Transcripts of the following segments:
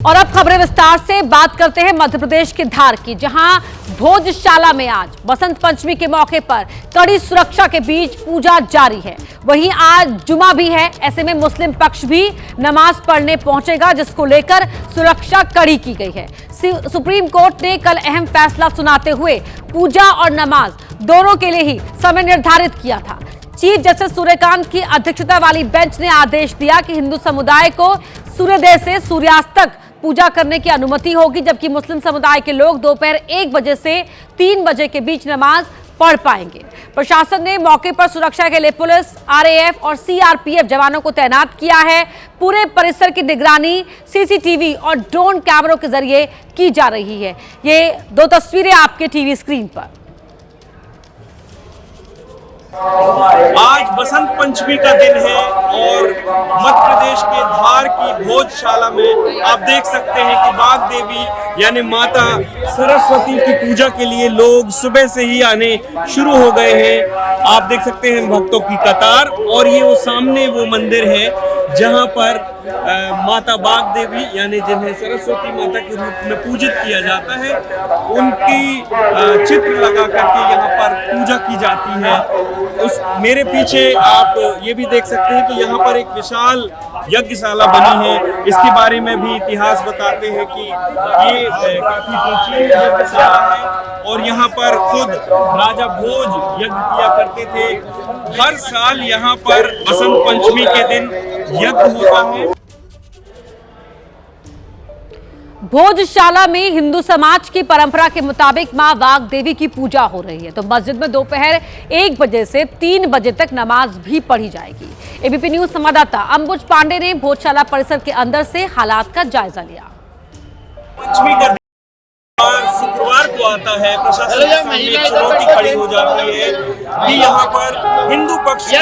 और अब खबरें विस्तार से बात करते हैं मध्य प्रदेश के धार की, जहां भोजशाला में आज बसंत पंचमी के मौके पर कड़ी सुरक्षा के बीच पूजा जारी है। वहीं आज जुमा भी है, ऐसे में मुस्लिम पक्ष भी नमाज पढ़ने पहुंचेगा, जिसको लेकर सुरक्षा कड़ी की गई है। सुप्रीम कोर्ट ने कल अहम फैसला सुनाते हुए पूजा और नमाज दोनों के लिए ही समय निर्धारित किया था। चीफ जस्टिस सूर्यकांत की अध्यक्षता वाली बेंच ने आदेश दिया कि हिंदू समुदाय को सूर्योदय से सूर्यास्त तक पूजा करने की अनुमति होगी, जबकि मुस्लिम समुदाय के लोग दोपहर 1 बजे से 3 बजे के बीच नमाज पढ़ पाएंगे। प्रशासन ने मौके पर सुरक्षा के लिए पुलिस, आरएएफ और सीआरपीएफ जवानों को तैनात किया है। पूरे परिसर की निगरानी सीसीटीवी और ड्रोन कैमरों के जरिए की जा रही है। ये 2 तस्वीरें आपके टीवी स्क्रीन पर। आज बसंत पंचमी का दिन है और मध्य प्रदेश के धार की भोजशाला में आप देख सकते हैं कि बाग देवी यानी माता सरस्वती की पूजा के लिए लोग सुबह से ही आने शुरू हो गए हैं। आप देख सकते हैं भक्तों की कतार, और ये वो सामने वो मंदिर है जहां पर माता बाग देवी यानी जिन्हें सरस्वती माता के रूप में पूजित किया जाता है, उनकी चित्र लगा करके यहाँ पर पूजा की जाती है। उस मेरे पीछे आप ये भी देख सकते हैं कि यहाँ पर एक विशाल यज्ञशाला बनी है। इसके बारे में भी इतिहास बताते हैं कि ये काफी प्राचीन यज्ञशाला है और यहाँ पर खुद राजा भोज यज्ञ किया करते थे। हर साल यहाँ पर बसंत पंचमी के दिन यज्ञ होता है। भोजशाला में हिंदू समाज की परंपरा के मुताबिक मां वाग देवी की पूजा हो रही है, तो मस्जिद में दोपहर 1 बजे से 3 बजे तक नमाज भी पढ़ी जाएगी। एबीपी न्यूज संवाददाता अंबुज पांडे ने भोजशाला परिसर के अंदर से हालात का जायजा लिया। पंचमी का शुक्रवार को आता है, प्रशासन के सामने चुनौती खड़ी हो जाती है कि यहाँ पर हिंदू पक्ष को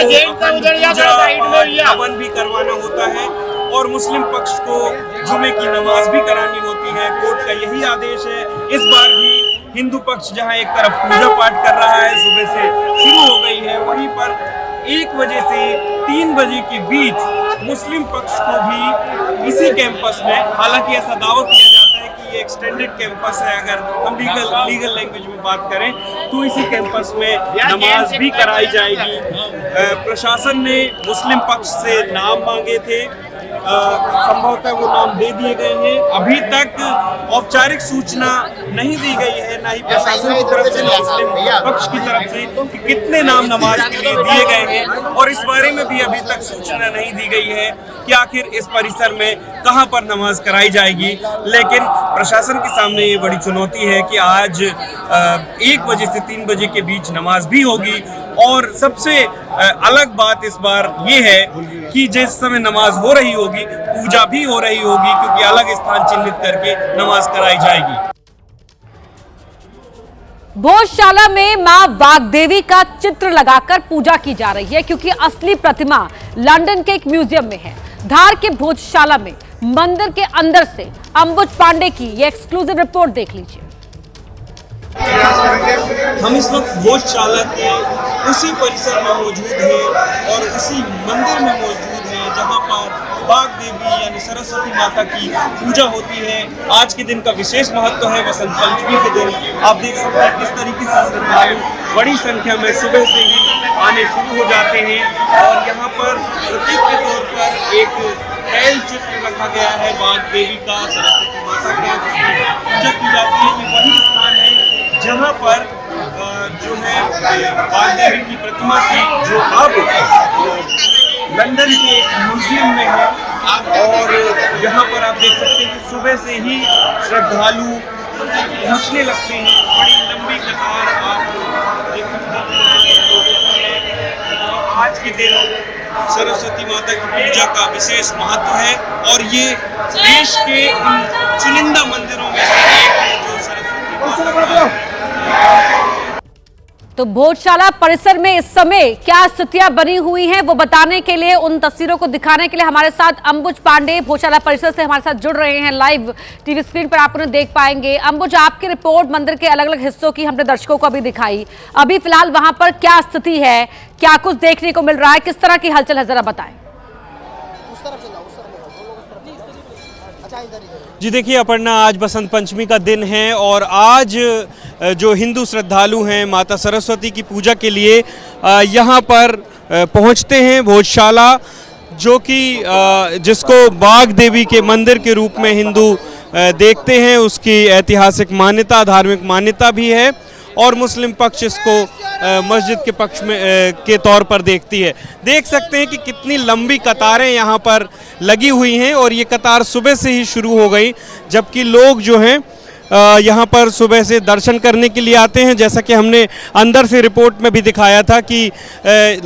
हवन भी करवाना होता है और मुस्लिम पक्ष को जुमे की नमाज भी करानी होती है। कोर्ट का यही आदेश है। इस बार भी हिंदू पक्ष जहां एक तरफ पूजा पाठ कर रहा है, सुबह से शुरू हो गई है, वहीं पर 1 बजे से 3 बजे के बीच मुस्लिम पक्ष को भी इसी कैंपस में, हालांकि ऐसा दावा किया जाता है कि ये एक्सटेंडेड कैंपस है, अगर हम लीगल लैंग्वेज में बात करें तो इसी कैंपस में नमाज भी कराई जाएगी। प्रशासन ने मुस्लिम पक्ष से नाम मांगे थे, संभवतः वो नाम दे दिए गए हैं। अभी तक औपचारिक सूचना नहीं दी गई है, ना ही प्रशासन की तरफ से, ना मुस्लिम पक्ष की तरफ से, कि कितने नाम नमाज के लिए दिए गए हैं, और इस बारे में भी अभी तक सूचना नहीं दी गई है कि आखिर इस परिसर में कहां पर नमाज कराई जाएगी। लेकिन प्रशासन के सामने ये बड़ी चुनौती है कि आज 1 बजे से 3 बजे के बीच नमाज भी होगी। और सबसे अलग बात इस बार ये है कि जिस समय नमाज हो रही होगी, पूजा भी हो रही होगी, क्योंकि अलग स्थान चिन्हित करके नमाज कराई जाएगी। भोजशाला में मां वाग्देवी का चित्र लगाकर पूजा की जा रही है, क्योंकि असली प्रतिमा लंदन के एक म्यूजियम में है। धार के भोजशाला में मंदिर के अंदर से अंबुज पांडे की ये एक्सक्लूसिव रिपोर्ट देख लीजिए। हम इस वक्त भोजशाला के उसी परिसर में मौजूद हैं और उसी मंदिर में मौजूद हैं जहां पर बाग देवी यानी सरस्वती माता की पूजा होती है। आज के दिन का विशेष महत्व है, बसंत पंचमी के दिन। आप देख सकते हैं किस तरीके से श्रद्धालु बड़ी संख्या में सुबह से ही आने शुरू हो जाते हैं और यहाँ पर प्रतीक के तौर पर एक तैल चित्र रखा गया है बाग देवी का, सरस्वती माता का, जिसमें पूजा की जाती है। ये वही स्थान है जहाँ पर जो है बाग देवी की प्रतिमा थी, जो अब लंदन के एक म्यूजियम में है। और यहाँ पर आप देख सकते हैं कि सुबह से ही श्रद्धालु पहुँचने लगते हैं, बड़ी लंबी कतार आप देख सकते हैं। आज के दिन सरस्वती माता की पूजा का विशेष महत्व है और ये देश के उन चुनिंदा मंदिरों में से एक है जो सरस्वती माता का। तो भोजशाला परिसर में इस समय क्या स्थितियां बनी हुई हैं, वो बताने के लिए, उन तस्वीरों को दिखाने के लिए हमारे साथ अंबुज पांडे भोजशाला परिसर से हमारे साथ जुड़ रहे हैं। लाइव टीवी स्क्रीन पर आप उन्हें देख पाएंगे। अंबुज, आपकी रिपोर्ट मंदिर के अलग अलग हिस्सों की हमने दर्शकों को अभी दिखाई, अभी फिलहाल वहां पर क्या स्थिति है, क्या कुछ देखने को मिल रहा है, किस तरह की हलचल है, जरा बताएं। उस तरफ चला, उस तरफ अच्छा इधर जी देखिए अपर्णा, आज बसंत पंचमी का दिन है और आज जो हिंदू श्रद्धालु हैं माता सरस्वती की पूजा के लिए यहाँ पर पहुँचते हैं। भोजशाला जो कि जिसको बाग देवी के मंदिर के रूप में हिंदू देखते हैं, उसकी ऐतिहासिक मान्यता, धार्मिक मान्यता भी है और मुस्लिम पक्ष इसको मस्जिद के पक्ष में के तौर पर देखती है। देख सकते हैं कि कितनी लंबी कतारें यहाँ पर लगी हुई हैं और ये कतार सुबह से ही शुरू हो गई, जबकि लोग जो हैं यहाँ पर सुबह से दर्शन करने के लिए आते हैं। जैसा कि हमने अंदर से रिपोर्ट में भी दिखाया था कि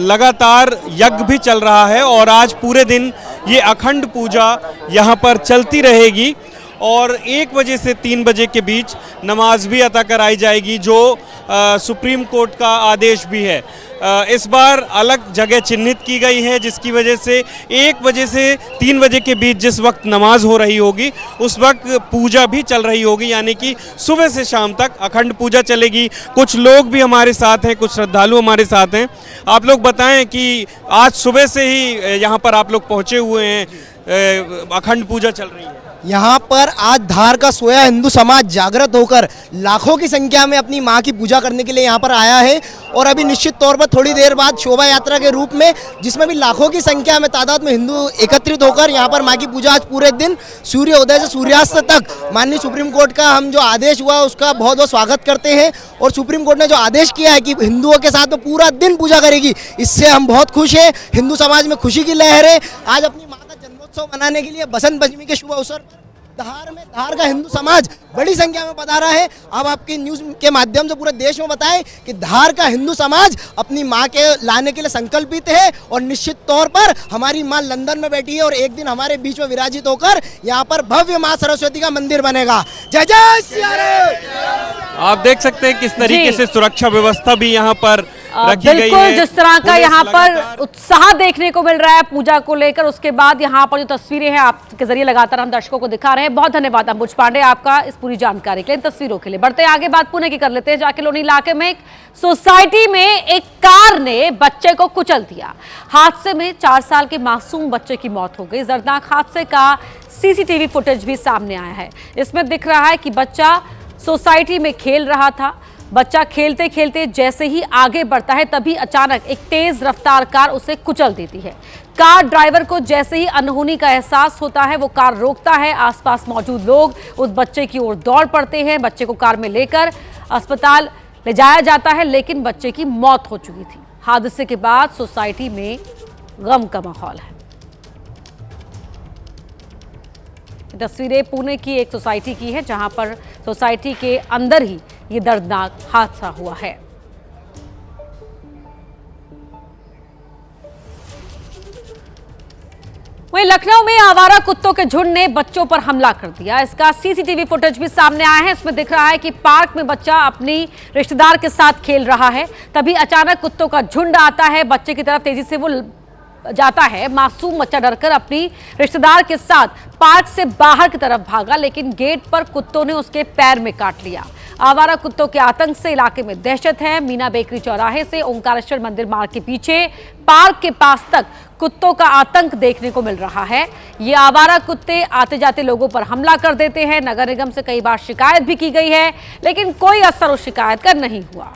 लगातार यज्ञ भी चल रहा है और आज पूरे दिन ये अखंड पूजा यहाँ पर चलती रहेगी और 1 बजे से 3 बजे के बीच नमाज भी अता कराई जाएगी, जो सुप्रीम कोर्ट का आदेश भी है। इस बार अलग जगह चिन्हित की गई है, जिसकी वजह से 1 बजे से 3 बजे के बीच जिस वक्त नमाज हो रही होगी उस वक्त पूजा भी चल रही होगी, यानी कि सुबह से शाम तक अखंड पूजा चलेगी। कुछ लोग भी हमारे साथ हैं, कुछ श्रद्धालु हमारे साथ हैं। आप लोग बताएं कि आज सुबह से ही यहाँ पर आप लोग पहुँचे हुए हैं, अखंड पूजा चल रही है। यहाँ पर आज धार का सोया हिंदू समाज जागृत होकर लाखों की संख्या में अपनी मां की पूजा करने के लिए यहाँ पर आया है और अभी निश्चित तौर पर थोड़ी देर बाद शोभा यात्रा के रूप में, जिसमें भी लाखों की संख्या में तादाद में हिंदू एकत्रित होकर यहाँ पर मां की पूजा आज पूरे दिन सूर्योदय से सूर्यास्त तक माननीय सुप्रीम कोर्ट का हम जो आदेश हुआ उसका बहुत बहुत स्वागत करते हैं। और सुप्रीम कोर्ट ने जो आदेश किया है कि हिंदुओं के साथ में पूरा दिन पूजा करेगी, इससे हम बहुत खुश हैं। हिंदू समाज में खुशी की लहर है। आज अपनी मां का जन्मोत्सव मनाने के लिए बसंत पंचमी के शुभ अवसर धार का हिंदू समाज बड़ी संख्या में पधारा है। अब आपकी न्यूज के माध्यम से पूरे देश में बताएं कि धार का हिंदू समाज अपनी मां के लाने के लिए संकल्पित है और निश्चित तौर पर हमारी मां लंदन में बैठी है और एक दिन हमारे बीच में विराजित होकर यहाँ पर भव्य मां सरस्वती का मंदिर बनेगा। जय जय सिया राम। आप देख सकते हैं किस तरीके से सुरक्षा व्यवस्था भी यहाँ पर रखी गई है। बिल्कुल जिस तरह का यहाँ पर उत्साह देखने को मिल रहा है पूजा को लेकर, उसके बाद यहाँ पर जो तस्वीरें हैं आपके जरिए लगातार हम दर्शकों को दिखा रहे हैं। बहुत धन्यवाद अंबुज पांडे आपका इस पूरी जानकारी के लिए, तस्वीरों के लिए। बढ़ते आगे, बात पुणे की कर लेते हैं। जाके लोनी इलाके में एक सोसाइटी में एक कार ने बच्चे को कुचल दिया। हादसे में 4 साल के मासूम बच्चे की मौत हो गई। दर्दनाक हादसे का सीसीटीवी फुटेज भी सामने आया है। इसमें दिख रहा है कि बच्चा सोसाइटी में खेल रहा था। बच्चा खेलते खेलते जैसे ही आगे बढ़ता है तभी अचानक एक तेज रफ्तार कार उसे कुचल देती है। कार ड्राइवर को जैसे ही अनहोनी का एहसास होता है वो कार रोकता है। आसपास मौजूद लोग उस बच्चे की ओर दौड़ पड़ते हैं। बच्चे को कार में लेकर अस्पताल ले जाया जाता है, लेकिन बच्चे की मौत हो चुकी थी। हादसे के बाद सोसाइटी में गम का माहौल है। तस्वीरें पुणे की एक सोसाइटी की है, जहां पर सोसाइटी के अंदर ही ये दर्दनाक हादसा हुआ है। वहीं लखनऊ में आवारा कुत्तों के झुंड ने बच्चों पर हमला कर दिया। इसका सीसीटीवी फुटेज भी सामने आया है। इसमें दिख रहा है कि पार्क में बच्चा अपनी रिश्तेदार के साथ खेल रहा है, तभी अचानक कुत्तों का झुंड आता है। बच्चे की तरफ तेजी से वो जाता है। मासूम बच्चा डरकर अपनी रिश्तेदार के साथ पार्क से बाहर की तरफ भागा, लेकिन गेट पर कुत्तों ने उसके पैर में काट लिया। आवारा कुत्तों के आतंक से इलाके में दहशत है। मीना बेकरी चौराहे से ओंकारेश्वर मंदिर मार्ग के पीछे पार्क के पास तक कुत्तों का आतंक देखने को मिल रहा है। ये आवारा कुत्ते आते जाते लोगों पर हमला कर देते हैं। नगर निगम से कई बार शिकायत भी की गई है, लेकिन कोई असर उस शिकायत का नहीं हुआ।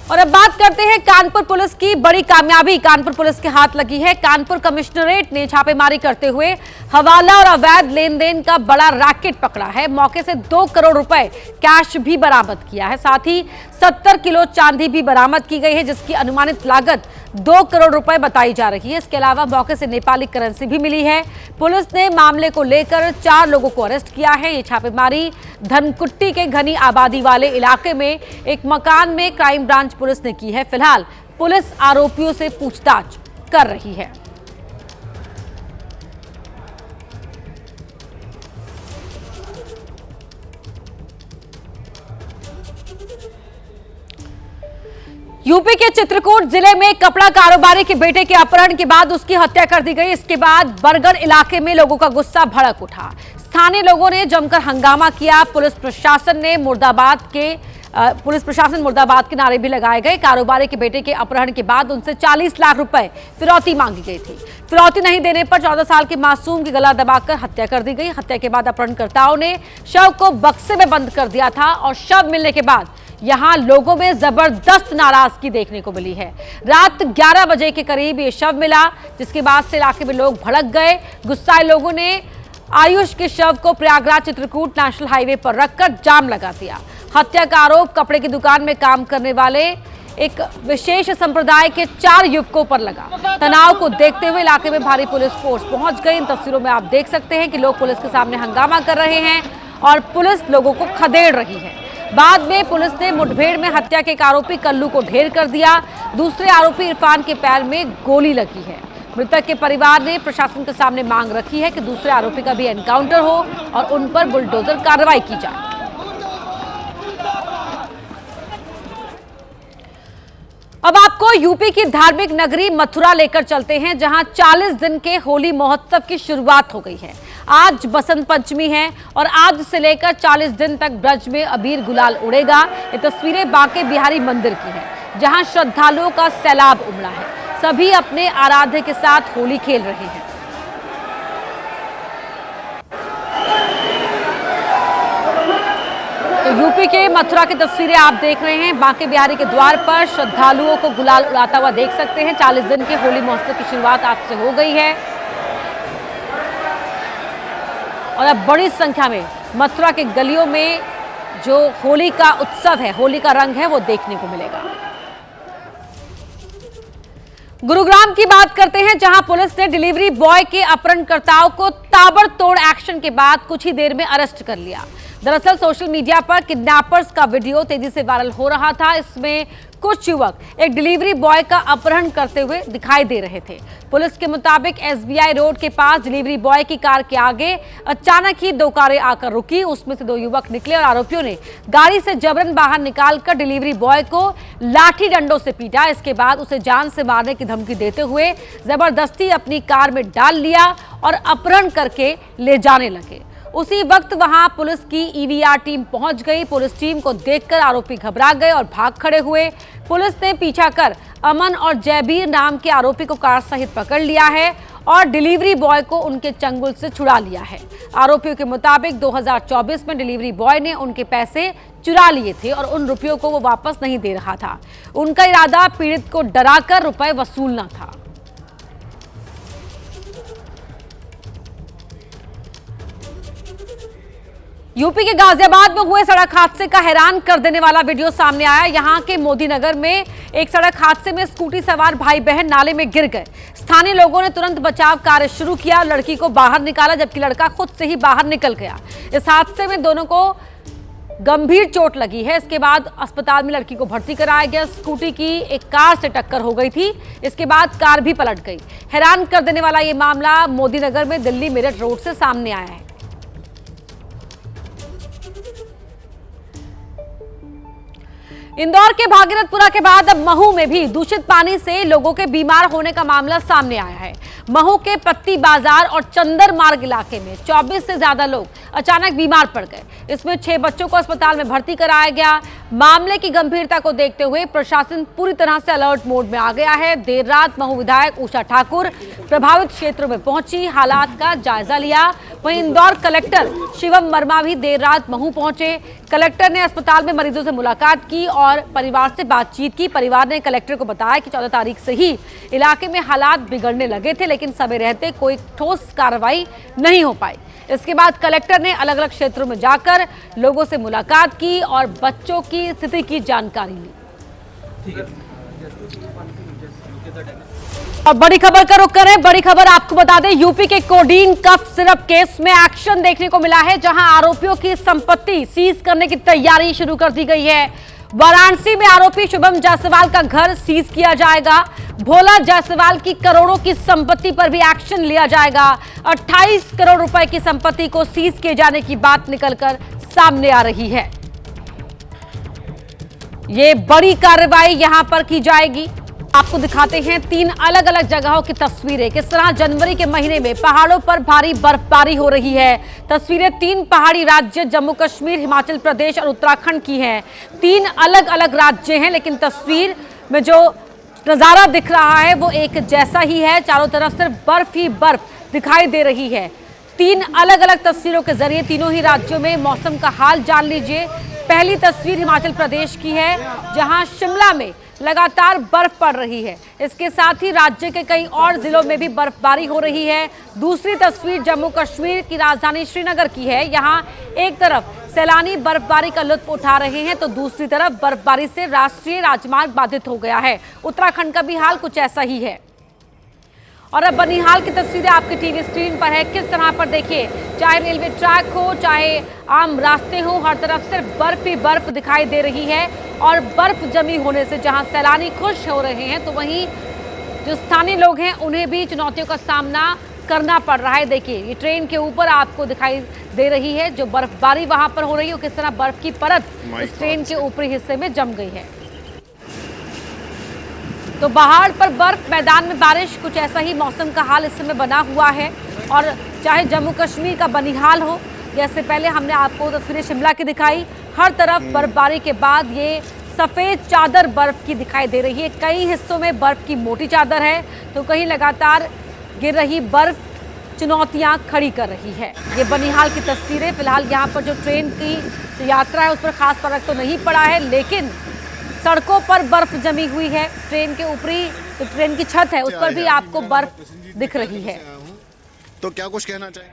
और अब बात करते हैं कानपुर पुलिस की। बड़ी कामयाबी कानपुर पुलिस के हाथ लगी है। कानपुर कमिश्नरेट ने छापेमारी करते हुए हवाला और अवैध लेन देन का बड़ा रैकेट पकड़ा है। मौके से 2 करोड़ रुपए कैश भी बरामद किया है। साथ ही 70 किलो चांदी भी बरामद की गई है, जिसकी अनुमानित लागत 2 करोड़ रुपए बताई जा रही है। इसके अलावा मौके से नेपाली करेंसी भी मिली है। पुलिस ने मामले को लेकर 4 लोगों को अरेस्ट किया है। ये छापेमारी धनकुट्टी के घनी आबादी वाले इलाके में एक मकान में क्राइम ब्रांच पुलिस ने की है। फिलहाल पुलिस आरोपियों से पूछताछ कर रही है। यूपी के चित्रकूट जिले में कपड़ा कारोबारी के बेटे के अपहरण के बाद उसकी हत्या कर दी गई। इसके बाद बरगढ़ इलाके में लोगों का गुस्सा भड़क उठा। स्थानीय लोगों ने जमकर हंगामा किया। पुलिस प्रशासन ने मुर्दाबाद के पुलिस प्रशासन मुर्दाबाद के नारे भी लगाए गए। कारोबारी के बेटे के अपहरण के बाद उनसे 40 लाख रुपए फिरौती मांगी गई थी। फिरौती नहीं देने पर 14 साल के मासूम की गला दबाकर हत्या कर दी गई। हत्या के बाद अपहरणकर्ताओं ने शव को बक्से में बंद कर दिया था और शव मिलने के बाद यहां लोगों में जबरदस्त नाराजगी देखने को मिली है। रात 11 बजे के करीब ये शव मिला, जिसके बाद से इलाके में लोग भड़क गए। गुस्साए लोगों ने आयुष के शव को प्रयागराज चित्रकूट नेशनल हाईवे पर रखकर जाम लगा दिया। हत्या का आरोप कपड़े की दुकान में काम करने वाले एक विशेष संप्रदाय के 4 युवकों पर लगा। तनाव को देखते हुए इलाके में भारी पुलिस फोर्स पहुंच गई। इन तस्वीरों में आप देख सकते हैं कि लोग पुलिस के सामने हंगामा कर रहे हैं और पुलिस लोगों को खदेड़ रही है। बाद में पुलिस ने मुठभेड़ में हत्या के एक आरोपी कल्लू को ढेर कर दिया। दूसरे आरोपी इरफान के पैर में गोली लगी है। मृतक के परिवार ने प्रशासन के सामने मांग रखी है कि दूसरे आरोपी का भी एनकाउंटर हो और उन पर बुलडोजर कार्रवाई की जाए। अब आपको यूपी की धार्मिक नगरी मथुरा लेकर चलते हैं, जहां 40 दिन के होली महोत्सव की शुरुआत हो गई है। आज बसंत पंचमी है और आज से लेकर 40 दिन तक ब्रज में अबीर गुलाल उड़ेगा। ये तस्वीरें बांके बिहारी मंदिर की हैं, जहां श्रद्धालुओं का सैलाब उमड़ा है। सभी अपने आराध्य के साथ होली खेल रहे हैं। तो यूपी के मथुरा की तस्वीरें आप देख रहे हैं। बांके बिहारी के द्वार पर श्रद्धालुओं को गुलाल उड़ाता हुआ देख सकते हैं। 40 दिन के होली महोत्सव की शुरुआत आज से हो गई है और अब बड़ी संख्या में मथुरा के गलियों में जो होली का उत्सव है, होली का रंग है, वो देखने को मिलेगा। गुरुग्राम की बात करते हैं, जहां पुलिस ने डिलीवरी बॉय के अपहरणकर्ताओं को ताबड़तोड़ एक्शन के बाद कुछ ही देर में अरेस्ट कर लिया। दरअसल सोशल मीडिया पर किडनैपर्स का वीडियो तेजी से वायरल हो रहा था। इसमें कुछ युवक एक डिलीवरी बॉय का अपहरण करते हुए दिखाई दे रहे थे। पुलिस के मुताबिक एसबीआई रोड के पास डिलीवरी बॉय की कार के आगे अचानक ही 2 कारें आकर रुकी। उसमें से 2 युवक निकले और आरोपियों ने गाड़ी से जबरन बाहर निकालकर डिलीवरी बॉय को लाठी डंडों से पीटा। इसके बाद उसे जान से मारने की धमकी देते हुए जबरदस्ती अपनी कार में डाल लिया और अपहरण करके ले जाने लगे। उसी वक्त वहां पुलिस की ईवीआर टीम पहुंच गई। पुलिस टीम को देखकर आरोपी घबरा गए और भाग खड़े हुए। पुलिस ने पीछा कर अमन और जयबीर नाम के आरोपी को कार सहित पकड़ लिया है और डिलीवरी बॉय को उनके चंगुल से छुड़ा लिया है। आरोपियों के मुताबिक 2024 में डिलीवरी बॉय ने उनके पैसे चुरा लिए थे और उन रुपयों को वो वापस नहीं दे रहा था। उनका इरादा पीड़ित को डराकर रुपए वसूलना था। यूपी के गाजियाबाद में हुए सड़क हादसे का हैरान कर देने वाला वीडियो सामने आया। यहां के मोदी नगर में एक सड़क हादसे में स्कूटी सवार भाई बहन नाले में गिर गए। स्थानीय लोगों ने तुरंत बचाव कार्य शुरू किया, लड़की को बाहर निकाला, जबकि लड़का खुद से ही बाहर निकल गया। इस हादसे में दोनों को गंभीर चोट लगी है। इसके बाद अस्पताल में लड़की को भर्ती कराया गया। स्कूटी की एक कार से टक्कर हो गई थी। इसके बाद कार भी पलट गई। हैरान कर देने वाला ये मामला मोदी नगर में दिल्ली मेरठ रोड से सामने आया है। इंदौर के भागीरथपुरा के बाद अब महू में भी दूषित पानी से लोगों के बीमार होने का मामला सामने आया है। महू के पत्ती बाजार और चंदर मार्ग इलाके में 24 से ज्यादा लोग अचानक बीमार पड़ गए। इसमें 6 बच्चों को अस्पताल में भर्ती कराया गया। मामले की गंभीरता को देखते हुए प्रशासन पूरी तरह से अलर्ट मोड में आ गया है। देर रात महू विधायक उषा ठाकुर प्रभावित क्षेत्रों में पहुंची, हालात का जायजा लिया। वहीं इंदौर कलेक्टर शिवम वर्मा भी देर रात महू पहुंचे। कलेक्टर ने अस्पताल में मरीजों से मुलाकात की और परिवार से बातचीत की। परिवार ने कलेक्टर को बताया कि 14 तारीख से ही इलाके में हालात बिगड़ने लगे थे, लेकिन समय रहते कोई ठोस कार्रवाई नहीं हो पाई। इसके बाद कलेक्टर ने अलग अलग क्षेत्रों में जाकर लोगों से मुलाकात की और बच्चों की स्थिति की जानकारी ली। और बड़ी खबर का रुख करें। बड़ी खबर आपको बता दें, यूपी के कोडीन कफ सिरप केस में एक्शन देखने को मिला है, जहां आरोपियों की संपत्ति सीज करने की तैयारी शुरू कर दी गई है। वाराणसी में आरोपी शुभम जायसवाल का घर सीज किया जाएगा। भोला जायसवाल की करोड़ों की संपत्ति पर भी एक्शन लिया जाएगा। 28 करोड़ रुपए की संपत्ति को सीज किए जाने की बात निकलकर सामने आ रही है। ये बड़ी कार्रवाई यहां पर की जाएगी। आपको दिखाते हैं 3 अलग अलग जगहों की तस्वीरें। किस तरह जनवरी के महीने में पहाड़ों पर भारी बर्फबारी हो रही है। तस्वीरें 3 पहाड़ी राज्य जम्मू कश्मीर, हिमाचल प्रदेश और उत्तराखंड की हैं। 3 अलग अलग राज्य हैं, लेकिन तस्वीर में जो नजारा दिख रहा है वो एक जैसा ही है। चारों तरफ सिर्फ बर्फ ही बर्फ दिखाई दे रही है। 3 अलग अलग तस्वीरों के जरिए तीनों ही राज्यों में मौसम का हाल जान लीजिए। पहली तस्वीर हिमाचल प्रदेश की है, जहां शिमला में लगातार बर्फ पड़ रही है। इसके साथ ही राज्य के कई और जिलों में भी बर्फबारी हो रही है। दूसरी तस्वीर जम्मू कश्मीर की राजधानी श्रीनगर की है। यहाँ एक तरफ सैलानी बर्फबारी का लुत्फ उठा रहे हैं, तो दूसरी तरफ बर्फबारी से राष्ट्रीय राजमार्ग बाधित हो गया है। उत्तराखंड का भी हाल कुछ ऐसा ही है। और अब बनिहाल की तस्वीरें आपकी टीवी स्क्रीन पर है। किस तरह पर देखिए, चाहे रेलवे ट्रैक हो, चाहे आम रास्ते हो, हर तरफ सिर्फ बर्फ ही बर्फ दिखाई दे रही है। और बर्फ जमी होने से जहां सैलानी खुश हो रहे हैं, तो वहीं जो स्थानीय लोग हैं उन्हें भी चुनौतियों का सामना करना पड़ रहा है। देखिए, ये ट्रेन के ऊपर आपको दिखाई दे रही है जो बर्फबारी वहां पर हो रही है, किस तरह बर्फ की परत इस ट्रेन के ऊपरी हिस्से में जम गई है। तो पहाड़ पर बर्फ, मैदान में बारिश, कुछ ऐसा ही मौसम का हाल इस समय बना हुआ है। और चाहे जम्मू कश्मीर का बनिहाल हो, जैसे पहले हमने आपको तस्वीरें शिमला की दिखाई, हर तरफ बर्फबारी के बाद ये सफ़ेद चादर बर्फ की दिखाई दे रही है। कई हिस्सों में बर्फ की मोटी चादर है, तो कहीं लगातार गिर रही बर्फ चुनौतियां खड़ी कर रही है। ये बनिहाल की तस्वीरें। फिलहाल यहाँ पर जो ट्रेन की यात्रा है उस पर खास फर्क तो नहीं पड़ा है, लेकिन सड़कों पर बर्फ जमी हुई है। ट्रेन के ऊपरी जो ट्रेन की छत है उस पर भी आपको बर्फ दिख रही है। तो क्या कुछ कहना चाहिए?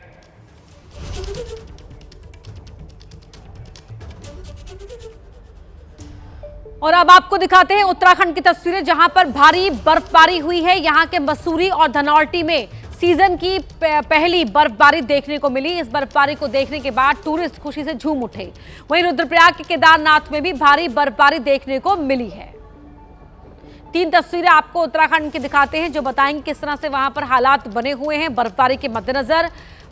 और अब आपको दिखाते हैं उत्तराखंड की तस्वीरें, जहां पर भारी बर्फबारी हुई है। यहां के मसूरी और धनौल्टी में सीजन की पहली बर्फबारी देखने को मिली। इस बर्फबारी को देखने के बाद टूरिस्ट खुशी से झूम उठे। वहीं रुद्रप्रयाग के केदारनाथ में भी भारी बर्फबारी देखने को मिली है। 3 तस्वीरें आपको उत्तराखंड की दिखाते हैं, जो बताएंगे किस तरह से वहां पर हालात बने हुए हैं बर्फबारी के मद्देनजर।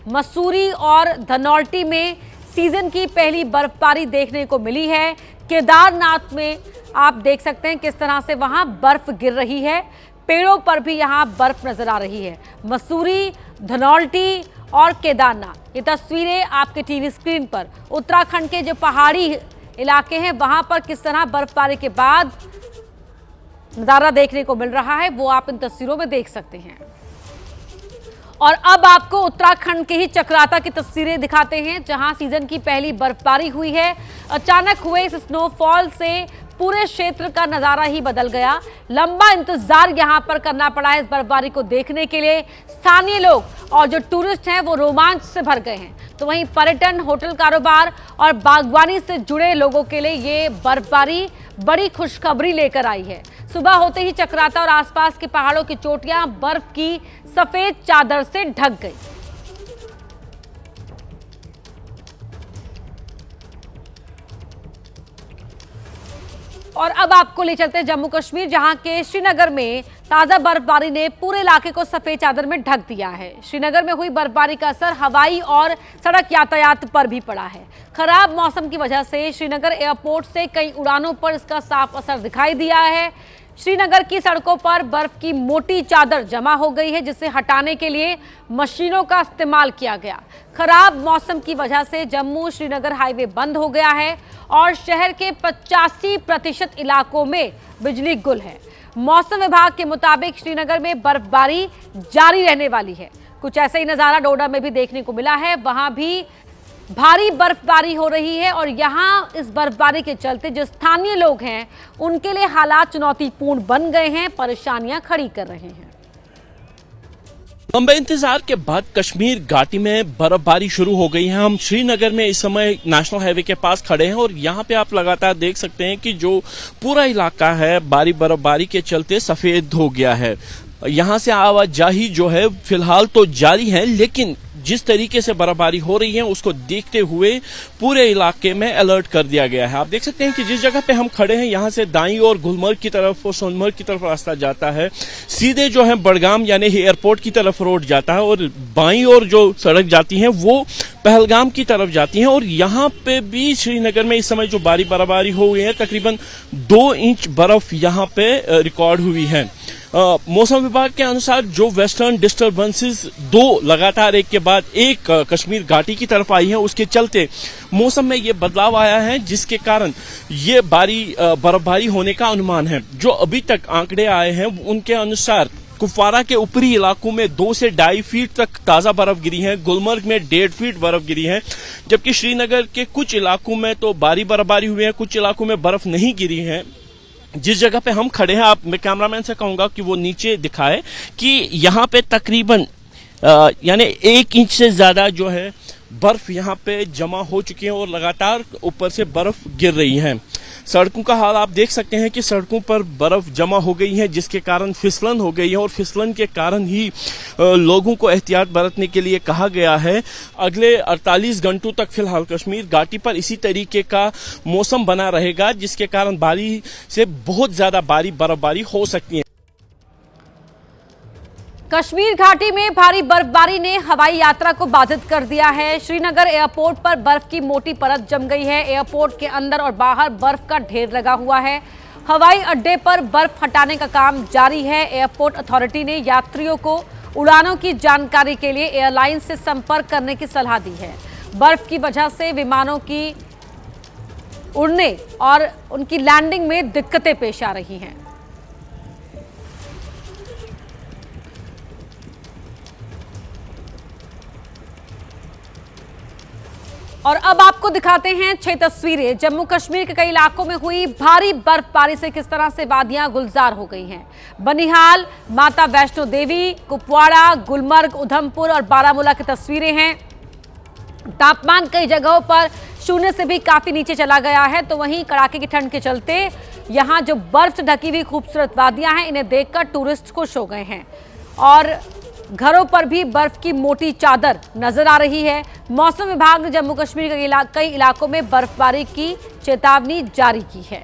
मसूरी और धनौल्टी में सीजन की पहली बर्फबारी देखने को मिली है। केदारनाथ में आप देख सकते हैं किस तरह से वहां बर्फ गिर रही है। पेड़ों पर भी यहां बर्फ नजर आ रही है। मसूरी, धनौल्टी और केदारनाथ, ये तस्वीरें आपके टीवी स्क्रीन पर। उत्तराखंड के जो पहाड़ी इलाके हैं वहां पर किस तरह बर्फबारी के बाद नजारा देखने को मिल रहा है, वो आप इन तस्वीरों में देख सकते हैं। और अब आपको उत्तराखंड के ही चक्राता की तस्वीरें दिखाते हैं, जहां सीजन की पहली बर्फबारी हुई है। अचानक हुए इस स्नोफॉल से पूरे क्षेत्र का नजारा ही बदल गया। लंबा इंतजार यहां पर करना पड़ा है इस बर्फबारी को देखने के लिए। स्थानीय लोग और जो टूरिस्ट हैं वो रोमांच से भर गए हैं। तो वहीं पर्यटन, होटल कारोबार और बागवानी से जुड़े लोगों के लिए ये बर्फबारी बड़ी खुशखबरी लेकर आई है। सुबह होते ही चक्राता और आसपास के पहाड़ों की चोटियां बर्फ की सफेद चादर से ढक गई। और अब आपको ले चलते हैं जम्मू कश्मीर, जहां के श्रीनगर में ताजा बर्फबारी ने पूरे इलाके को सफेद चादर में ढक दिया है। श्रीनगर में हुई बर्फबारी का असर हवाई और सड़क यातायात पर भी पड़ा है। खराब मौसम की वजह से श्रीनगर एयरपोर्ट से कई उड़ानों पर इसका साफ असर दिखाई दिया है। श्रीनगर की सड़कों पर बर्फ की मोटी चादर जमा हो गई है, जिसे हटाने के लिए मशीनों का इस्तेमाल किया गया। खराब मौसम की वजह से जम्मू श्रीनगर हाईवे बंद हो गया है और शहर के 85% इलाकों में बिजली गुल है। मौसम विभाग के मुताबिक श्रीनगर में बर्फबारी जारी रहने वाली है। कुछ ऐसा ही नज़ारा डोडा में भी देखने को मिला है। वहां भी भारी बर्फबारी हो रही है और यहाँ इस बर्फबारी के चलते जो स्थानीय लोग हैं उनके लिए हालात चुनौतीपूर्ण बन गए हैं, परेशानियां खड़ी कर रहे हैं। लंबे इंतजार के बाद कश्मीर घाटी में बर्फबारी शुरू हो गई है। हम श्रीनगर में इस समय नेशनल हाईवे के पास खड़े हैं और यहाँ पे आप लगातार देख सकते हैं कि जो पूरा इलाका है भारी बर्फबारी के चलते सफेद हो गया है। यहाँ से आवाजाही जो है फिलहाल तो जारी है, लेकिन जिस तरीके से बर्फबारी हो रही है उसको देखते हुए पूरे इलाके में अलर्ट कर दिया गया है। आप देख सकते हैं कि जिस जगह पे हम खड़े हैं यहाँ से दाईं ओर गुलमर्ग की तरफ और सोनमर्ग की तरफ रास्ता जाता है, सीधे जो है बड़गाम यानी एयरपोर्ट की तरफ रोड जाता है और बाईं ओर जो सड़क जाती है वो पहलगाम की तरफ जाती है। और यहाँ पे भी श्रीनगर में इस समय जो भारी बर्फबारी हो गई है, तकरीबन 2 इंच बर्फ यहाँ पे रिकॉर्ड हुई है। मौसम विभाग के अनुसार जो वेस्टर्न डिस्टर्बेंसेस दो लगातार एक के बाद एक कश्मीर घाटी की तरफ आई है, उसके चलते मौसम में ये बदलाव आया है, जिसके कारण ये बर्फबारी होने का अनुमान है। जो अभी तक आंकड़े आए हैं उनके अनुसार कुपवारा के ऊपरी इलाकों में 2 से 2.5 फीट तक ताजा बर्फ गिरी है, गुलमर्ग में 1.5 फीट बर्फ गिरी है, जबकि श्रीनगर के कुछ इलाकों में तो भारी बर्फबारी हुई है, कुछ इलाकों में बर्फ नहीं गिरी है। जिस जगह पे हम खड़े हैं, मैं कैमरामैन से कहूंगा कि वो नीचे दिखाए कि यहाँ पे तकरीबन यानी 1 इंच से ज्यादा जो है बर्फ यहाँ पे जमा हो चुकी है और लगातार ऊपर से बर्फ गिर रही है। सड़कों का हाल आप देख सकते हैं कि सड़कों पर बर्फ जमा हो गई है, जिसके कारण फिसलन हो गई है और फिसलन के कारण ही लोगों को एहतियात बरतने के लिए कहा गया है। अगले 48 घंटों तक फिलहाल कश्मीर घाटी पर इसी तरीके का मौसम बना रहेगा, जिसके कारण भारी से बहुत ज्यादा भारी बर्फबारी हो सकती है। कश्मीर घाटी में भारी बर्फबारी ने हवाई यात्रा को बाधित कर दिया है। श्रीनगर एयरपोर्ट पर बर्फ की मोटी परत जम गई है। एयरपोर्ट के अंदर और बाहर बर्फ का ढेर लगा हुआ है। हवाई अड्डे पर बर्फ हटाने का काम जारी है। एयरपोर्ट अथॉरिटी ने यात्रियों को उड़ानों की जानकारी के लिए एयरलाइन से संपर्क करने की सलाह दी है। बर्फ की वजह से विमानों की उड़ने और उनकी लैंडिंग में दिक्कतें पेश आ रही हैं। और अब आपको दिखाते हैं 6 तस्वीरें जम्मू कश्मीर के कई इलाकों में हुई भारी बर्फबारी से किस तरह से वादियां गुलजार हो गई हैं। बनिहाल, माता वैष्णो देवी, कुपवाड़ा, गुलमर्ग, उधमपुर और बारामूला की तस्वीरें हैं। तापमान कई जगहों पर 0 से भी काफी नीचे चला गया है, तो वहीं कड़ाके की ठंड के चलते यहां जो बर्फ से ढकी हुई खूबसूरत वादियां हैं, इन्हें देखकर टूरिस्ट खुश हो गए हैं और घरों पर भी बर्फ की मोटी चादर नजर आ रही है। मौसम विभाग ने जम्मू कश्मीर के कई इलाकों में बर्फबारी की चेतावनी जारी की है।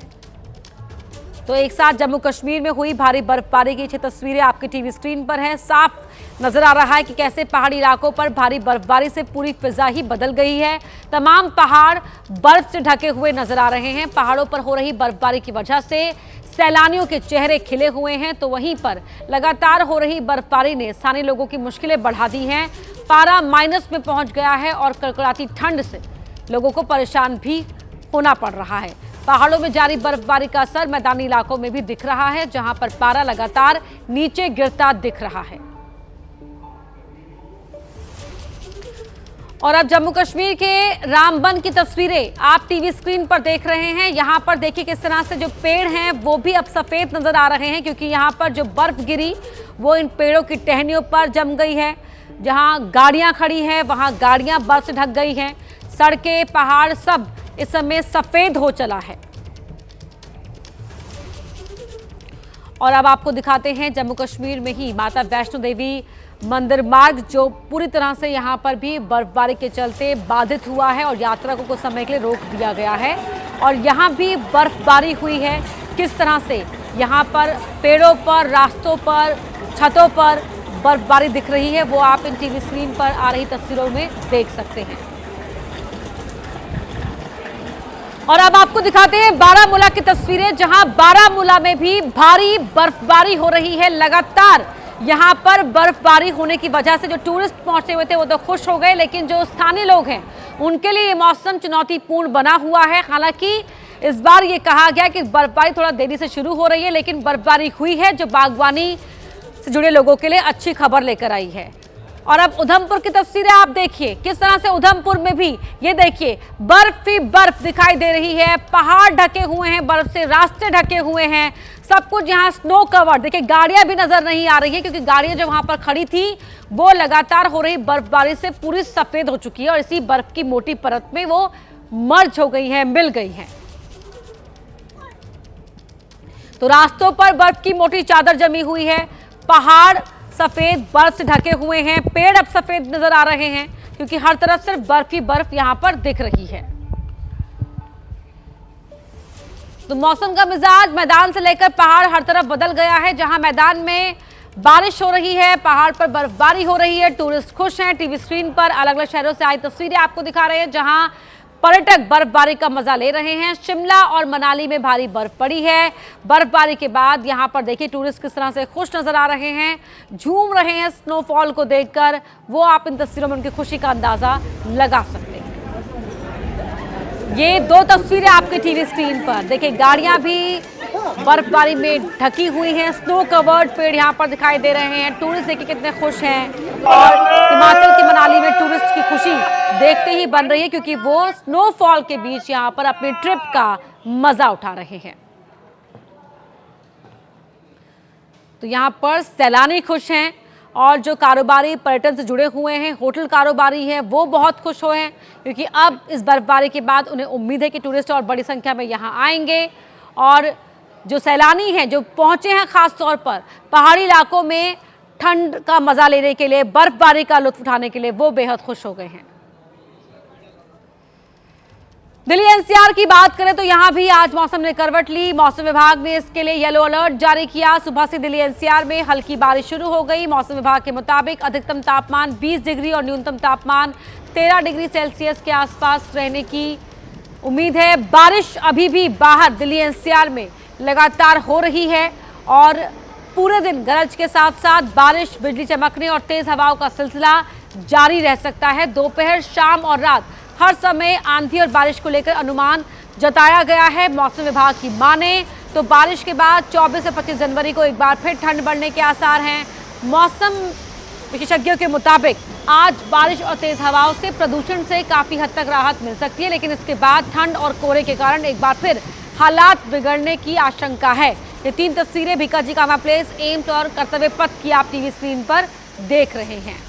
तो एक साथ जम्मू कश्मीर में हुई भारी बर्फबारी की 6 तस्वीरें आपकी टीवी स्क्रीन पर हैं। साफ नजर आ रहा है कि कैसे पहाड़ी इलाकों पर भारी बर्फबारी से पूरी फिजा ही बदल गई है। तमाम पहाड़ बर्फ से ढके हुए नजर आ रहे हैं। पहाड़ों पर हो रही बर्फबारी की वजह से सैलानियों के चेहरे खिले हुए हैं, तो वहीं पर लगातार हो रही बर्फबारी ने स्थानीय लोगों की मुश्किलें बढ़ा दी हैं। पारा माइनस में पहुंच गया है और कड़कड़ाती ठंड से लोगों को परेशान भी होना पड़ रहा है। पहाड़ों में जारी बर्फबारी का असर मैदानी इलाकों में भी दिख रहा है, जहां पर पारा लगातार नीचे गिरता दिख रहा है। और अब जम्मू कश्मीर के रामबन की तस्वीरें आप टीवी स्क्रीन पर देख रहे हैं। यहां पर देखिए किस तरह से जो पेड़ हैं वो भी अब सफेद नजर आ रहे हैं, क्योंकि यहां पर जो बर्फ गिरी वो इन पेड़ों की टहनियों पर जम गई है। जहां गाड़ियां खड़ी हैं वहां गाड़ियां बर्फ से ढक गई हैं। सड़कें, पहाड़ सब इस समय सफेद हो चला है। और अब आपको दिखाते हैं जम्मू कश्मीर में ही माता वैष्णो देवी मंदिर मार्ग, जो पूरी तरह से यहां पर भी बर्फबारी के चलते बाधित हुआ है और यात्रा को कुछ समय के लिए रोक दिया गया है। और यहां भी बर्फबारी हुई है। किस तरह से यहां पर पेड़ों पर, रास्तों पर, छतों पर बर्फबारी दिख रही है, वो आप इन टीवी स्क्रीन पर आ रही तस्वीरों में देख सकते हैं। और अब आपको दिखाते हैं बारामूला की तस्वीरें, जहां बारामूला में भी भारी बर्फबारी हो रही है। लगातार यहां पर बर्फबारी होने की वजह से जो टूरिस्ट पहुंचे हुए थे वो तो खुश हो गए, लेकिन जो स्थानीय लोग हैं उनके लिए ये मौसम चुनौतीपूर्ण बना हुआ है। हालांकि इस बार ये कहा गया कि बर्फबारी थोड़ा देरी से शुरू हो रही है, लेकिन बर्फबारी हुई है, जो बागवानी से जुड़े लोगों के लिए अच्छी खबर लेकर आई है। और अब उधमपुर की तस्वीरें आप देखिए किस तरह से उधमपुर में भी ये देखिए बर्फ ही बर्फ दिखाई दे रही है। पहाड़ ढके हुए हैं बर्फ से, रास्ते ढके हुए हैं, सब कुछ यहाँ स्नो कवर। देखिए गाड़ियां भी नजर नहीं आ रही है, क्योंकि गाड़ियां जो वहां पर खड़ी थी वो लगातार हो रही बर्फबारी से पूरी सफेद हो चुकी है और इसी बर्फ की मोटी परत में वो मर्ज हो गई है, मिल गई है। तो रास्तों पर बर्फ की मोटी चादर जमी हुई है। पहाड़ सफेद बर्फ से ढके हुए हैं, पेड़ अब सफेद नजर आ रहे हैं, क्योंकि हर तरफ सिर्फ बर्फ ही बर्फ यहां पर दिख रही है। तो मौसम का मिजाज मैदान से लेकर पहाड़ हर तरफ बदल गया है। जहां मैदान में बारिश हो रही है, पहाड़ पर बर्फबारी हो रही है, टूरिस्ट खुश हैं। टीवी स्क्रीन पर अलग अलग शहरों से आई तस्वीरें आपको दिखा रहे हैं, जहां पर्यटक बर्फबारी का मजा ले रहे हैं। शिमला और मनाली में भारी बर्फ पड़ी है। बर्फबारी के बाद यहां पर देखिए टूरिस्ट किस तरह से खुश नजर आ रहे हैं, झूम रहे हैं स्नोफॉल को देखकर। वो आप इन तस्वीरों में उनकी खुशी का अंदाजा लगा सकते हैं। ये दो तस्वीरें आपके टीवी स्क्रीन पर देखिए, गाड़ियां भी बर्फबारी में ढकी हुई हैं। स्नो कवर्ड पेड़ यहां पर दिखाई दे रहे हैं। टूरिस्ट देखिए कितने खुश हैं और हिमाचल की मनाली में टूरिस्ट की खुशी देखते ही बन रही है, क्योंकि वो स्नोफॉल के बीच यहां पर अपनी ट्रिप का मजा उठा रहे हैं। तो यहां पर सैलानी खुश हैं और जो कारोबारी पर्यटन से जुड़े हुए हैं, होटल कारोबारी हैं, वो बहुत खुश हुए हैं, क्योंकि अब इस बर्फबारी के बाद उन्हें उम्मीद है कि टूरिस्ट और बड़ी संख्या में यहाँ आएंगे। और जो सैलानी हैं, जो पहुंचे हैं खास तौर पर पहाड़ी इलाकों में ठंड का मजा लेने के लिए, बर्फबारी का लुत्फ उठाने के लिए, वो बेहद खुश हो गए हैं। दिल्ली एनसीआर की बात करें तो यहां भी आज मौसम ने करवट ली। मौसम विभाग ने इसके लिए येलो अलर्ट जारी किया। सुबह से दिल्ली एनसीआर में हल्की बारिश शुरू हो गई। मौसम विभाग के मुताबिक अधिकतम तापमान 20 डिग्री और न्यूनतम तापमान 13 डिग्री सेल्सियस के आसपास रहने की उम्मीद है। बारिश अभी भी बाहर दिल्ली एनसीआर में लगातार हो रही है और पूरे दिन गरज के साथ साथ बारिश, बिजली चमकने और तेज हवाओं का सिलसिला जारी रह सकता है। दोपहर, शाम और रात हर समय आंधी और बारिश को लेकर अनुमान जताया गया है। मौसम विभाग की माने तो बारिश के बाद 24 से 25 जनवरी को एक बार फिर ठंड बढ़ने के आसार हैं। मौसम विशेषज्ञों के मुताबिक आज बारिश और तेज हवाओं से प्रदूषण से काफी हद तक राहत मिल सकती है, लेकिन इसके बाद ठंड और कोहरे के कारण एक बार फिर हालात बिगड़ने की आशंका है। ये 3 तस्वीरें भीकाजी कामा प्लेस, एम्स और कर्तव्य पथ की आप टीवी स्क्रीन पर देख रहे हैं।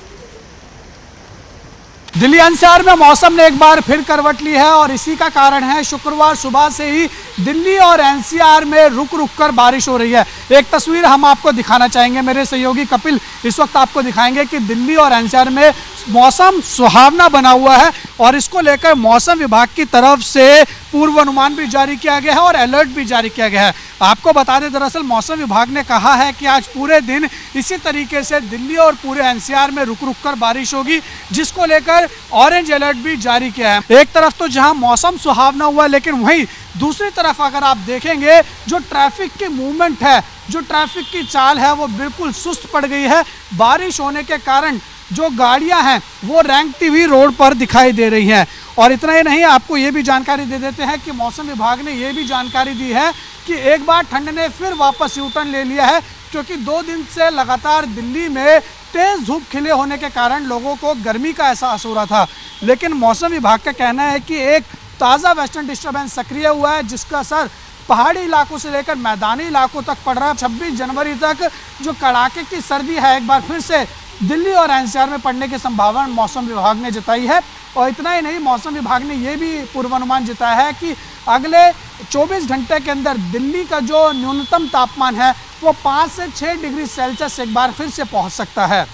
दिल्ली एनसीआर में मौसम ने एक बार फिर करवट ली है और इसी का कारण है शुक्रवार सुबह से ही दिल्ली और एनसीआर में रुक रुक कर बारिश हो रही है। एक तस्वीर हम आपको दिखाना चाहेंगे, मेरे सहयोगी कपिल इस वक्त आपको दिखाएंगे कि दिल्ली और एनसीआर में मौसम सुहावना बना हुआ है और इसको लेकर मौसम विभाग की तरफ से पूर्वानुमान भी जारी किया गया है और अलर्ट भी जारी किया गया है। आपको बता दें, दरअसल मौसम विभाग ने कहा है कि आज पूरे दिन इसी तरीके से दिल्ली और पूरे एनसीआर में रुक रुक कर बारिश होगी, जिसको लेकर ऑरेंज अलर्ट भी जारी किया है। एक तरफ तो जहां मौसम सुहावना हुआ, लेकिन वहीं दूसरी तरफ अगर आप देखेंगे जो ट्रैफिक की मूवमेंट है, जो ट्रैफिक की चाल है, वो बिल्कुल सुस्त पड़ गई है। बारिश होने के कारण जो गाड़ियां हैं वो रेंगती हुई रोड पर दिखाई दे रही हैं। और इतना ही नहीं, आपको ये भी जानकारी दे देते हैं कि मौसम विभाग ने ये भी जानकारी दी है कि एक बार ठंड ने फिर वापस यू टर्न ले लिया है, क्योंकि 2 दिन से लगातार दिल्ली में तेज धूप खिले होने के कारण लोगों को गर्मी का एहसास हो रहा था। लेकिन मौसम विभाग का कहना है कि एक ताज़ा वेस्टर्न डिस्टर्बेंस सक्रिय हुआ है, जिसका असर पहाड़ी इलाकों से लेकर मैदानी इलाकों तक पड़ रहा है। 26 जनवरी तक जो कड़ाके की सर्दी है एक बार फिर से दिल्ली और एनसीआर में पड़ने की संभावना मौसम विभाग ने जताई है। और इतना ही नहीं, मौसम विभाग ने यह भी पूर्वानुमान जताया है कि अगले 24 घंटे के अंदर दिल्ली का जो न्यूनतम तापमान है वो 5 से 6 डिग्री सेल्सियस एक बार फिर से पहुंच सकता है।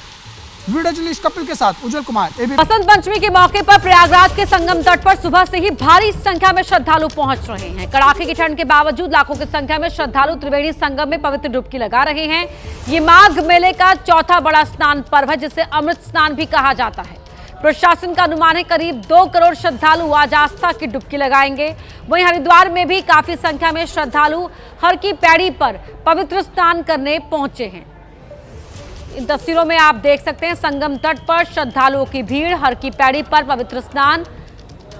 वीडियो जर्नलिस्ट कपिल के साथ उज्जवल कुमार, एबीपी। बसंत पंचमी के मौके पर प्रयागराज के संगम तट पर सुबह से ही भारी संख्या में श्रद्धालु पहुंच रहे हैं। कड़ाके की ठंड के बावजूद लाखों की संख्या में श्रद्धालु त्रिवेणी संगम में पवित्र डुबकी लगा रहे हैं। ये माघ मेले का चौथा बड़ा स्नान पर्व है, जिसे अमृत स्नान भी कहा जाता है। प्रशासन का अनुमान है करीब 2 करोड़ श्रद्धालु आज आस्था की डुबकी लगाएंगे। वहीं हरिद्वार में भी काफी संख्या में श्रद्धालु हर की पैड़ी पर पवित्र स्नान करने पहुंचे हैं। इन तस्वीरों में आप देख सकते हैं संगम तट पर श्रद्धालुओं की भीड़, हर की पैड़ी पर पवित्र स्नान।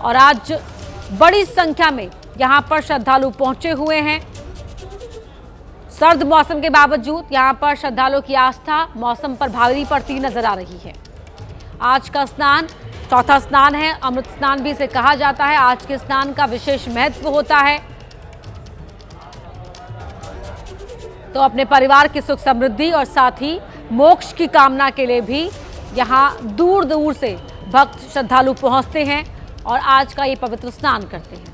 और आज बड़ी संख्या में यहां पर श्रद्धालु पहुंचे हुए हैं। सर्द मौसम के बावजूद यहां पर श्रद्धालुओं की आस्था मौसम पर भारी पड़ती नजर आ रही है। आज का स्नान चौथा स्नान है, अमृत स्नान भी इसे कहा जाता है। आज के स्नान का विशेष महत्व होता है, तो अपने परिवार की सुख समृद्धि और साथ ही मोक्ष की कामना के लिए भी यहाँ दूर दूर से भक्त श्रद्धालु पहुंचते हैं और आज का ये पवित्र स्नान करते हैं।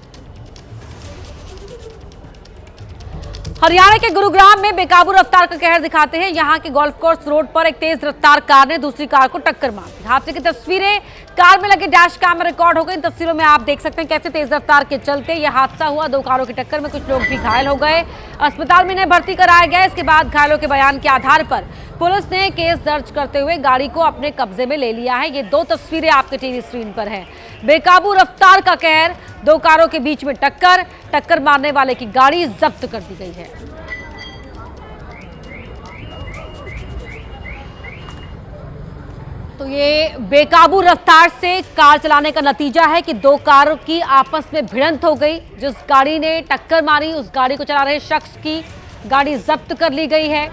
हरियाणा के गुरुग्राम में बेकाबू रफ्तार का कहर दिखाते हैं। यहाँ के गोल्फ कोर्स रोड पर एक तेज रफ्तार कार ने दूसरी कार को टक्कर मार दी। हादसे की तस्वीरें कार में लगे डैश कैम में रिकॉर्ड हो गई। इन तस्वीरों में आप देख सकते हैं कैसे तेज रफ्तार के चलते यह हादसा हुआ। 2 कारों की टक्कर में कुछ लोग भी घायल हो गए। अस्पताल में इन्हें भर्ती कराया गया। इसके बाद घायलों के बयान के आधार पर पुलिस ने केस दर्ज करते हुए गाड़ी को अपने कब्जे में ले लिया है। ये 2 तस्वीरें आपके टीवी स्क्रीन पर हैं। बेकाबू रफ्तार का कहर, 2 कारों के बीच में टक्कर मारने वाले की गाड़ी जब्त कर दी गई है। तो ये बेकाबू रफ्तार से कार चलाने का नतीजा है कि 2 कारों की आपस में भिड़ंत हो गई। जिस गाड़ी ने टक्कर मारी उस गाड़ी को चला रहे शख्स की गाड़ी जब्त कर ली गई है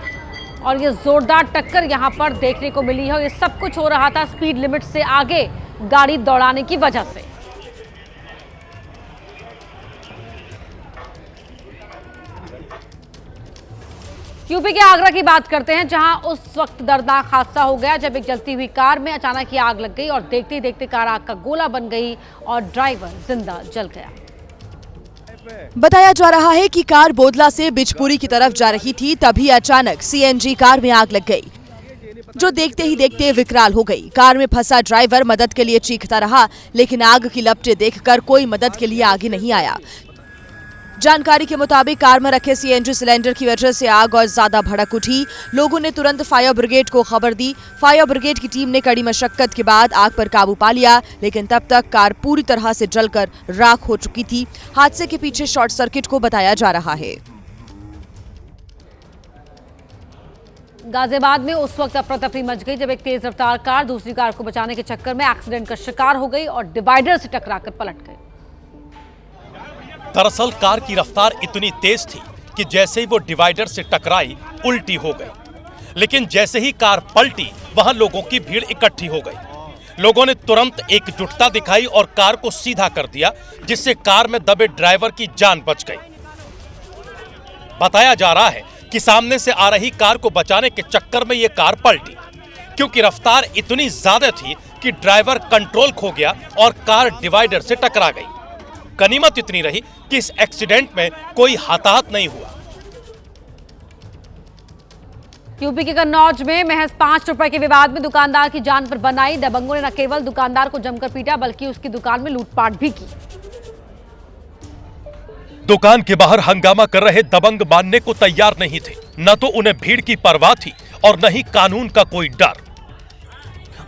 और ये जोरदार टक्कर यहां पर देखने को मिली है। और ये सब कुछ हो रहा था स्पीड लिमिट से आगे गाड़ी दौड़ाने की वजह से। यूपी के आगरा की बात करते हैं, जहां उस वक्त दर्दनाक हादसा हो गया जब एक जलती हुई कार में अचानक ही आग लग गई और देखते ही देखते कार आग का गोला बन गई और ड्राइवर जिंदा जल गया। बताया जा रहा है कि कार बोदला से बिजपुरी की तरफ जा रही थी, तभी अचानक सीएनजी कार में आग लग गई, जो देखते ही देखते विकराल हो गई। कार में फंसा ड्राइवर मदद के लिए चीखता रहा, लेकिन आग की लपटें देखकर कोई मदद के लिए आगे नहीं आया। जानकारी के मुताबिक कार में रखे सीएनजी सिलेंडर की वजह से आग और ज्यादा भड़क उठी। लोगों ने तुरंत फायर ब्रिगेड को खबर दी। फायर ब्रिगेड की टीम ने कड़ी मशक्कत के बाद आग पर काबू पा लिया, लेकिन तब तक कार पूरी तरह से जलकर राख हो चुकी थी। हादसे के पीछे शॉर्ट सर्किट को बताया जा रहा है। गाजियाबाद में उस वक्त अफरा तफरी मच गई जब एक तेज रफ्तार कार दूसरी कार को बचाने के चक्कर में एक्सीडेंट का शिकार हो गई और डिवाइडर से टकराकर पलट गई। दरअसल कार की रफ्तार इतनी तेज थी कि जैसे ही वो डिवाइडर से टकराई उल्टी हो गई, लेकिन जैसे ही कार पलटी वहां लोगों की भीड़ इकट्ठी हो गई। लोगों ने तुरंत एकजुटता दिखाई और कार को सीधा कर दिया, जिससे कार में दबे ड्राइवर की जान बच गई। बताया जा रहा है कि सामने से आ रही कार को बचाने के चक्कर में ये कार पलटी, क्योंकि रफ्तार इतनी ज्यादा थी कि ड्राइवर कंट्रोल खो गया और कार डिवाइडर से टकरा गई। गनीमत इतनी रही कि इस एक्सीडेंट में कोई हताहत नहीं हुआ। यूपी के कन्नौज में महज 5 रुपए के विवाद में दुकानदार की जान पर बनाई। दबंगों ने न केवल दुकानदार को जमकर पीटा बल्कि उसकी दुकान में लूटपाट भी की। दुकान के बाहर हंगामा कर रहे दबंग मानने को तैयार नहीं थे। न तो उन्हें भीड़ की परवाह थी और न ही कानून का कोई डर।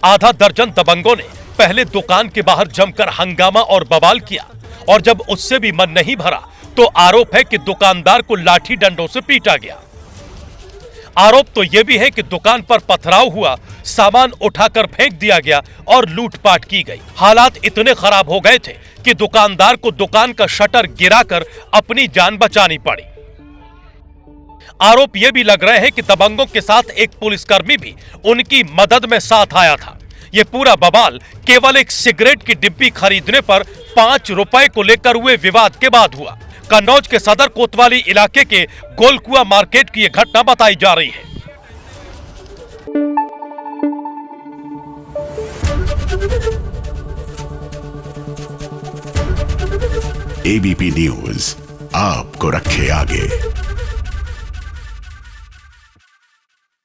आधा दर्जन दबंगों ने पहले दुकान के बाहर जमकर हंगामा और बवाल किया और जब उससे भी मन नहीं भरा तो आरोप है कि दुकानदार को लाठी डंडों से पीटा गया। आरोप तो यह भी है कि दुकान पर पथराव हुआ, सामान उठाकर फेंक दिया गया और लूटपाट की गई। हालात इतने खराब हो गए थे कि दुकानदार को दुकान का शटर गिराकर अपनी जान बचानी पड़ी। आरोप यह भी लग रहे हैं कि दबंगों के साथ एक पुलिसकर्मी भी उनकी मदद में साथ आया था। यह पूरा बवाल केवल एक सिगरेट की डिब्बी खरीदने पर 5 रुपए को लेकर हुए विवाद के बाद हुआ। कन्नौज के सदर कोतवाली इलाके के गोलकुआ मार्केट की यह घटना बताई जा रही है। एबीपी न्यूज आपको रखे आगे।